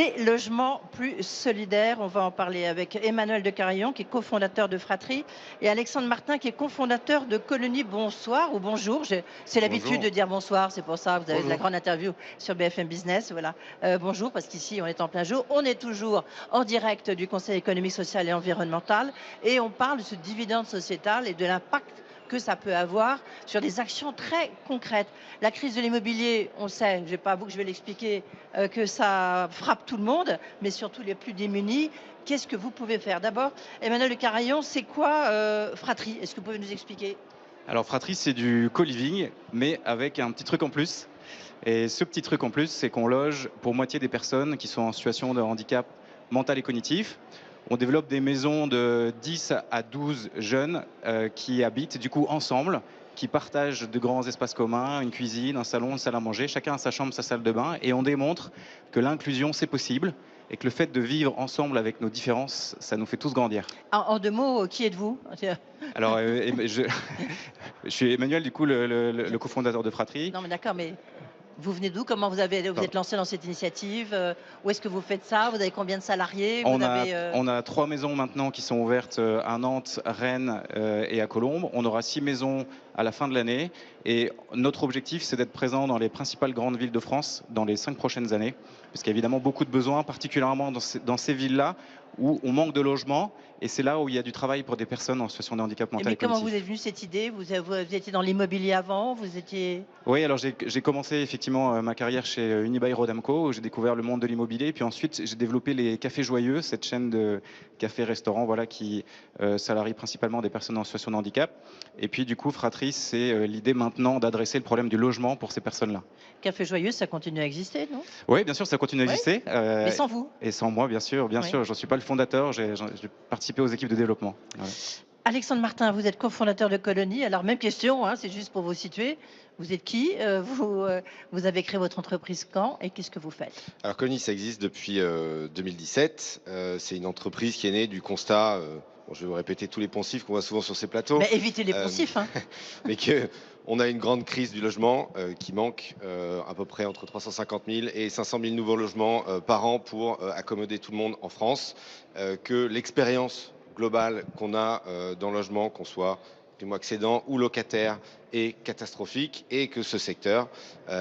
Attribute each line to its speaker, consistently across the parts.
Speaker 1: des logements plus solidaires. On va en parler avec Emmanuel de Carayon, qui est cofondateur de Fratrie, et Alexandre Martin, qui est cofondateur de Colonie. Bonsoir ou bonjour. C'est l'habitude
Speaker 2: Bonjour.
Speaker 1: de dire bonsoir, c'est pour ça que vous avez de la
Speaker 2: Bonjour.
Speaker 1: grande interview sur BFM Business. Voilà. Bonjour, parce qu'ici, on est en plein jour. On est toujours en direct du Conseil économique, social et environnemental, et on parle de ce dividende sociétal et de l'impact que ça peut avoir sur des actions très concrètes. La crise de l'immobilier, on sait, je n'ai pas à vous que je vais l'expliquer, que ça frappe tout le monde, mais surtout les plus démunis. Qu'est-ce que vous pouvez faire? D'abord, Emmanuel de Carayon, c'est quoi Fratrie? Est-ce que vous pouvez nous expliquer?
Speaker 2: Alors Fratrie, c'est du co-living, mais avec un petit truc en plus. Et ce petit truc en plus, c'est qu'on loge pour moitié des personnes qui sont en situation de handicap mental et cognitif. On développe des maisons de 10 à 12 jeunes qui habitent du coup ensemble, qui partagent de grands espaces communs, une cuisine, un salon, une salle à manger, chacun a sa chambre, sa salle de bain, et on démontre que l'inclusion c'est possible et que le fait de vivre ensemble avec nos différences, ça nous fait tous grandir.
Speaker 1: En deux mots, qui êtes-vous?
Speaker 2: Alors, je suis Emmanuel, du coup, le cofondateur de Fratrie.
Speaker 1: Non, mais d'accord, mais vous venez d'où? Comment vous êtes lancé dans cette initiative? Où est-ce que vous faites ça? Vous avez combien de salariés? Vous
Speaker 2: On a,
Speaker 1: avez,
Speaker 2: on a 3 maisons maintenant qui sont ouvertes à Nantes, Rennes et à Colombes. On aura 6 maisons à la fin de l'année. Et notre objectif, c'est d'être présent dans les principales grandes villes de France dans les 5 prochaines années. Parce qu'il y a évidemment beaucoup de besoins, particulièrement dans ces villes-là où on manque de logements. Et c'est là où il y a du travail pour des personnes en situation de handicap mental
Speaker 1: mais
Speaker 2: et
Speaker 1: comment vous êtes
Speaker 2: cognitif.
Speaker 1: venu cette idée? Vous étiez dans l'immobilier avant? Vous étiez...
Speaker 2: Oui, alors j'ai commencé effectivement ma carrière chez Unibail-Rodamco, où j'ai découvert le monde de l'immobilier. Puis ensuite, j'ai développé les Cafés Joyeux, cette chaîne de cafés-restaurants voilà, qui salarie principalement des personnes en situation de handicap. Et puis du coup, Fratris, c'est l'idée maintenant d'adresser le problème du logement pour ces personnes-là.
Speaker 1: Café Joyeux, ça continue à exister, non?
Speaker 2: Oui, bien sûr, ça continue à
Speaker 1: Oui,
Speaker 2: exister.
Speaker 1: mais sans vous.
Speaker 2: Et sans moi, bien
Speaker 1: Oui.
Speaker 2: sûr, j'en suis pas le fondateur, j'ai participé aux équipes de développement. Voilà.
Speaker 1: Alexandre Martin, vous êtes cofondateur de Colonie. Alors, même question, hein, c'est juste pour vous situer. Vous êtes qui? Vous avez créé votre entreprise quand et qu'est-ce que vous faites?
Speaker 3: Alors Colony, ça existe depuis 2017. C'est une entreprise qui est née du constat, bon, je vais vous répéter tous les poncifs qu'on voit souvent sur ces plateaux,
Speaker 1: Ben, évitez les
Speaker 3: euh,
Speaker 1: poncifs. Hein.
Speaker 3: mais qu'on a une grande crise du logement qui manque à peu près entre 350 000 et 500 000 nouveaux logements par an pour accommoder tout le monde en France. Que l'expérience globale qu'on a dans le logement, qu'on soit primo-accédant ou locataire, est catastrophique et que ce secteur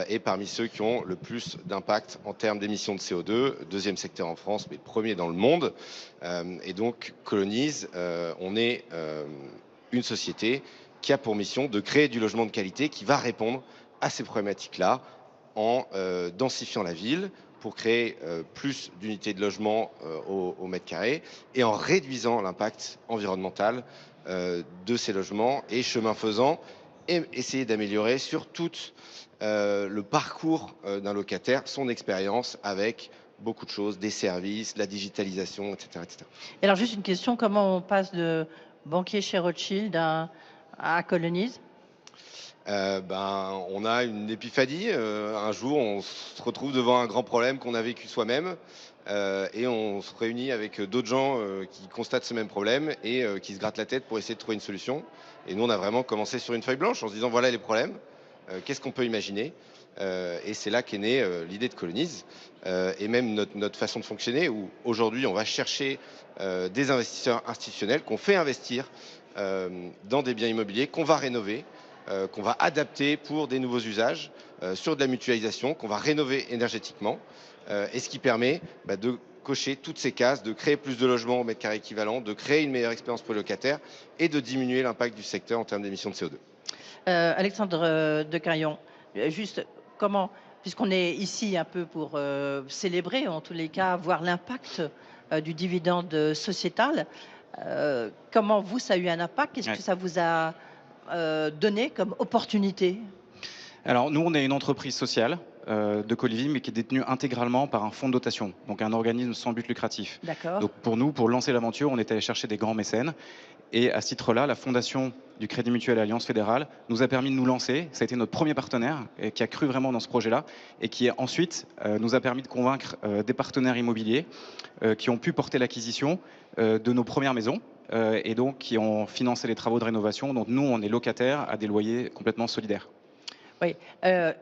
Speaker 3: est parmi ceux qui ont le plus d'impact en termes d'émissions de CO2, deuxième secteur en France, mais premier dans le monde. Et donc, Colonize, on est une société qui a pour mission de créer du logement de qualité qui va répondre à ces problématiques-là en densifiant la ville pour créer plus d'unités de logement au mètre carré et en réduisant l'impact environnemental de ces logements et chemin faisant, et essayer d'améliorer sur tout le parcours d'un locataire, son expérience avec beaucoup de choses, des services, la digitalisation, etc. etc.
Speaker 1: Et alors, juste une question, comment on passe de banquier chez Rothschild à Colonize?
Speaker 3: On a une épiphanie. Un jour, on se retrouve devant un grand problème qu'on a vécu soi-même et on se réunit avec d'autres gens qui constatent ce même problème et qui se grattent la tête pour essayer de trouver une solution. Et nous, on a vraiment commencé sur une feuille blanche en se disant voilà les problèmes, qu'est-ce qu'on peut imaginer. Et c'est là qu'est née l'idée de Colonize et même notre façon de fonctionner où aujourd'hui, on va chercher des investisseurs institutionnels qu'on fait investir dans des biens immobiliers qu'on va rénover, qu'on va adapter pour des nouveaux usages, sur de la mutualisation, qu'on va rénover énergétiquement, et ce qui permet de cocher toutes ces cases, de créer plus de logements au mètre carré équivalent, de créer une meilleure expérience pour les locataires et de diminuer l'impact du secteur en termes d'émissions de CO2.
Speaker 1: Alexandre de Carayon, juste comment, puisqu'on est ici un peu pour célébrer, en tous les cas, voir l'impact du dividende sociétal, comment vous, ça a eu un impact? Qu'est-ce
Speaker 2: Ouais.
Speaker 1: que ça vous a donné comme opportunité?
Speaker 2: Alors nous, on est une entreprise sociale de co-living, mais qui est détenue intégralement par un fonds de dotation, donc un organisme sans but lucratif.
Speaker 1: D'accord.
Speaker 2: Donc pour nous, pour lancer l'aventure, on est allé chercher des grands mécènes. Et à ce titre-là, la Fondation du Crédit Mutuel et Alliance Fédérale nous a permis de nous lancer. Ça a été notre premier partenaire et qui a cru vraiment dans ce projet-là et qui ensuite nous a permis de convaincre des partenaires immobiliers qui ont pu porter l'acquisition de nos premières maisons et donc qui ont financé les travaux de rénovation. Donc nous, on est locataires à des loyers complètement solidaires.
Speaker 1: Oui.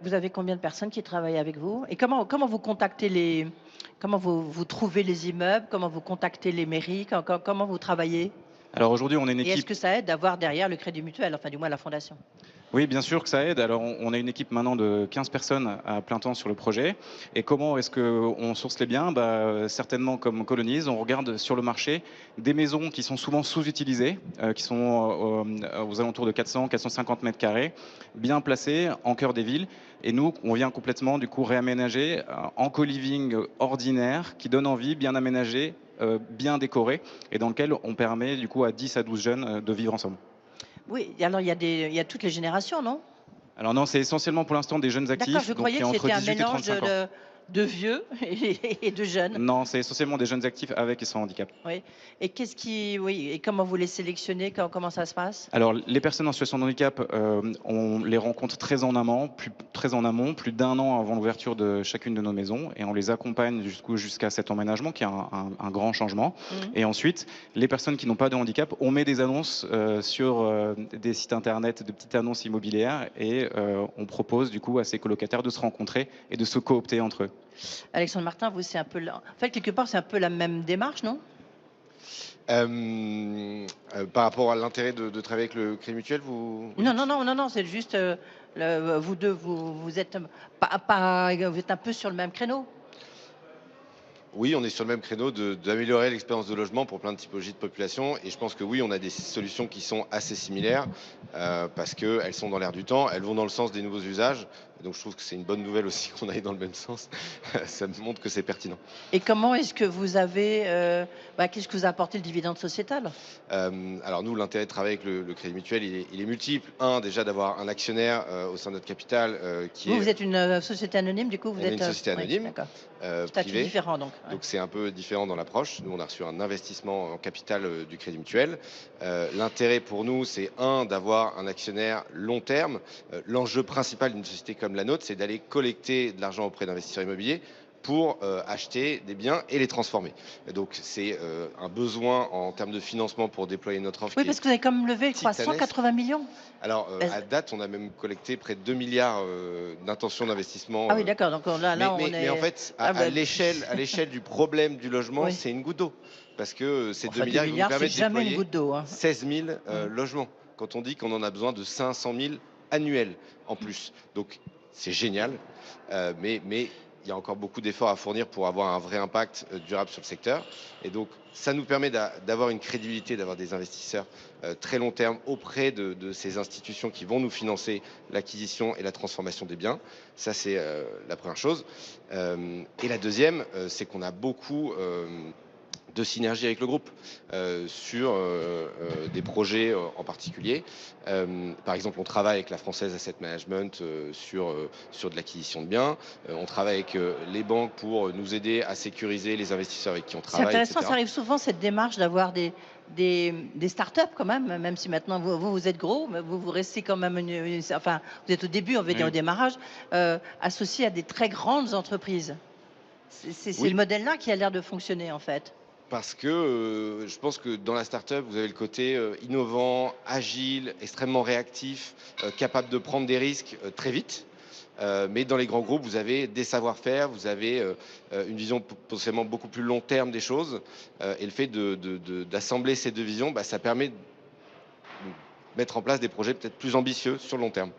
Speaker 1: Vous avez combien de personnes qui travaillent avec vous? Et comment vous contactez comment vous trouvez les immeubles? Comment vous contactez les mairies? Comment vous travaillez?
Speaker 2: Alors aujourd'hui, on a une
Speaker 1: Et est-ce
Speaker 2: équipe.
Speaker 1: que ça aide d'avoir derrière le Crédit Mutuel, enfin du moins la fondation?
Speaker 2: Oui, bien sûr que ça aide. Alors, on a une équipe maintenant de 15 personnes à plein temps sur le projet. Et comment est-ce qu'on source les biens? Certainement comme Colonize, on regarde sur le marché des maisons qui sont souvent sous-utilisées, qui sont aux alentours de 400-450 mètres carrés, bien placées en cœur des villes. Et nous, on vient complètement du coup réaménager en co-living ordinaire qui donne envie, bien aménagé, bien décoré, et dans lequel on permet du coup à 10 à 12 jeunes de vivre ensemble.
Speaker 1: Oui, alors il y a toutes les générations, non?
Speaker 2: Alors non, c'est essentiellement pour l'instant des jeunes
Speaker 1: D'accord,
Speaker 2: actifs,
Speaker 1: je
Speaker 2: donc
Speaker 1: croyais
Speaker 2: qui
Speaker 1: que
Speaker 2: ont entre
Speaker 1: c'était un
Speaker 2: 18 et
Speaker 1: mélange
Speaker 2: 35 ans.
Speaker 1: de vieux et de jeunes.
Speaker 2: Non, c'est essentiellement des jeunes actifs avec et sans handicap.
Speaker 1: Oui. Et oui, et comment vous les sélectionnez? Comment ça se passe?
Speaker 2: Alors, les personnes en situation de handicap, on les rencontre très en amont, plus d'un an avant l'ouverture de chacune de nos maisons, et on les accompagne jusqu'à cet emménagement qui est un grand changement.
Speaker 1: Mmh.
Speaker 2: Et ensuite, les personnes qui n'ont pas de handicap, on met des annonces sur des sites internet, de petites annonces immobilières, et on propose du coup à ces colocataires de se rencontrer et de se coopter entre eux.
Speaker 1: Alexandre Martin, vous, c'est un peu en fait, quelque part, c'est un peu la même démarche, non?
Speaker 3: Par rapport à l'intérêt de travailler avec le Crédit Mutuel, vous
Speaker 1: Non, non,
Speaker 3: dites?
Speaker 1: non, non, non, c'est juste, vous 2, vous êtes, vous êtes un peu sur le même créneau?
Speaker 3: Oui, on est sur le même créneau d'améliorer l'expérience de logement pour plein de typologies de population. Et je pense que oui, on a des solutions qui sont assez similaires parce qu'elles sont dans l'air du temps, elles vont dans le sens des nouveaux usages. Et donc je trouve que c'est une bonne nouvelle aussi qu'on aille dans le même sens. Ça me montre que c'est pertinent.
Speaker 1: Et comment est-ce que vous avez, qu'est-ce que vous a apporté le dividende sociétal?
Speaker 3: Alors nous, l'intérêt de travailler avec le Crédit Mutuel, il est multiple. Un, déjà d'avoir un actionnaire au sein de notre capital qui
Speaker 1: Vous,
Speaker 3: est...
Speaker 1: vous êtes une, société anonyme, du coup, vous
Speaker 3: On est une
Speaker 1: êtes,
Speaker 3: société
Speaker 1: oui,
Speaker 3: anonyme,
Speaker 1: d'accord. Statut
Speaker 3: privée.
Speaker 1: différent donc, ouais.
Speaker 3: Donc c'est un peu différent dans l'approche. Nous, on a reçu un investissement en capital du Crédit Mutuel. L'intérêt pour nous, c'est un, d'avoir un actionnaire long terme. L'enjeu principal d'une société comme la nôtre, c'est d'aller collecter de l'argent auprès d'investisseurs immobiliers pour acheter des biens et les transformer. Et donc c'est un besoin en termes de financement pour déployer notre offre
Speaker 1: Oui,
Speaker 3: qui est
Speaker 1: parce que vous avez quand même levé, je crois,
Speaker 3: titanesque.
Speaker 1: 180 millions.
Speaker 3: Alors
Speaker 1: Bah,
Speaker 3: à date, on a même collecté près de 2 milliards d'intentions d'investissement.
Speaker 1: ah oui, d'accord, donc là, on
Speaker 3: Mais en
Speaker 1: est
Speaker 3: fait,
Speaker 1: ah bah,
Speaker 3: à l'échelle du problème du logement,
Speaker 1: oui.
Speaker 3: c'est une goutte d'eau. Parce que ces 2
Speaker 1: Enfin 2
Speaker 3: milliards, ils vont nous
Speaker 1: c'est
Speaker 3: permettre de
Speaker 1: jamais une
Speaker 3: déployer
Speaker 1: goutte d'eau, hein.
Speaker 3: 16 000
Speaker 1: Mmh.
Speaker 3: logements. Quand on dit qu'on en a besoin de 500 000 annuels en plus. Donc c'est génial, mais il y a encore beaucoup d'efforts à fournir pour avoir un vrai impact durable sur le secteur. Et donc ça nous permet d'avoir une crédibilité, d'avoir des investisseurs très long terme auprès de ces institutions qui vont nous financer l'acquisition et la transformation des biens. Ça, c'est la première chose. Et la deuxième, c'est qu'on a beaucoup de synergie avec le groupe sur des projets en particulier. Par exemple, on travaille avec la Française Asset Management sur de l'acquisition de biens. On travaille avec les banques pour nous aider à sécuriser les investisseurs avec qui on
Speaker 1: C'est
Speaker 3: travaille,
Speaker 1: intéressant, ça
Speaker 3: etc.
Speaker 1: arrive souvent cette démarche d'avoir des start-up quand même, même si maintenant vous êtes gros, mais vous restez quand même enfin, vous êtes au début, on va dire au
Speaker 2: Oui.
Speaker 1: démarrage, associé à des très grandes entreprises. C'est le
Speaker 3: Oui,
Speaker 1: modèle-là qui a l'air de fonctionner en fait.
Speaker 3: parce que je pense que dans la startup, vous avez le côté innovant, agile, extrêmement réactif, capable de prendre des risques très vite. Mais dans les grands groupes, vous avez des savoir-faire, vous avez une vision potentiellement beaucoup plus long terme des choses. Et le fait d'assembler ces deux visions, bah, ça permet de mettre en place des projets peut-être plus ambitieux sur le long terme.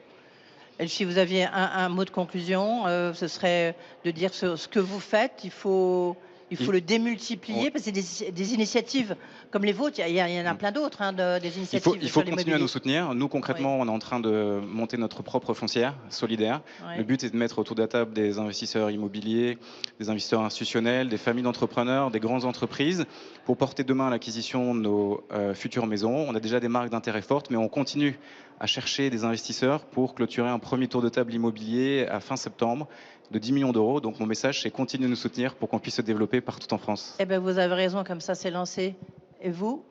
Speaker 1: Et si vous aviez un mot de conclusion, ce serait de dire ce que vous faites, il faut
Speaker 2: Il-
Speaker 1: le
Speaker 2: on-
Speaker 1: démultiplier parce que des initiatives comme les vôtres, il y en a plein d'autres, hein, des initiatives
Speaker 2: il
Speaker 1: sur
Speaker 2: faut continuer à nous
Speaker 1: l'immobilier.
Speaker 2: soutenir. Nous,
Speaker 1: Oui,
Speaker 2: concrètement, on est en train de monter notre propre foncière solidaire. Le
Speaker 1: oui.
Speaker 2: but est de mettre autour de la table des investisseurs immobiliers, des investisseurs institutionnels, des familles d'entrepreneurs, des grandes entreprises pour porter demain l'acquisition de nos futures maisons. On a déjà des marques d'intérêt fortes, mais on continue à chercher des investisseurs pour clôturer un premier tour de table immobilier à fin septembre de 10 millions d'euros. Donc mon message, c'est continuer de nous soutenir pour qu'on puisse se développer partout en France.
Speaker 1: Eh bien, vous avez raison, comme ça, c'est lancé. Et vous?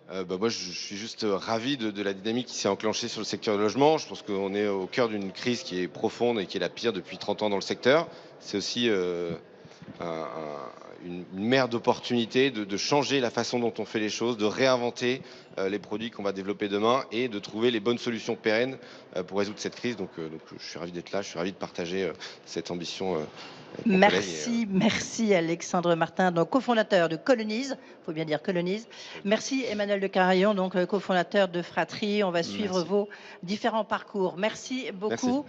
Speaker 3: Bah, moi, je suis juste ravi de la dynamique qui s'est enclenchée sur le secteur du logement. Je pense qu'on est au cœur d'une crise qui est profonde et qui est la pire depuis 30 ans dans le secteur. C'est aussi un- une mer d'opportunités, de changer la façon dont on fait les choses, de réinventer les produits qu'on va développer demain et de trouver les bonnes solutions pérennes pour résoudre cette crise. Donc, je suis ravi d'être là, je suis ravi de partager cette ambition avec mon collègue.
Speaker 1: Merci Alexandre Martin, donc cofondateur de Colonise, il faut bien dire Colonise. Merci Emmanuel de Carayon, donc cofondateur de Fratrie. On va suivre vos différents parcours. Merci beaucoup.
Speaker 3: Merci.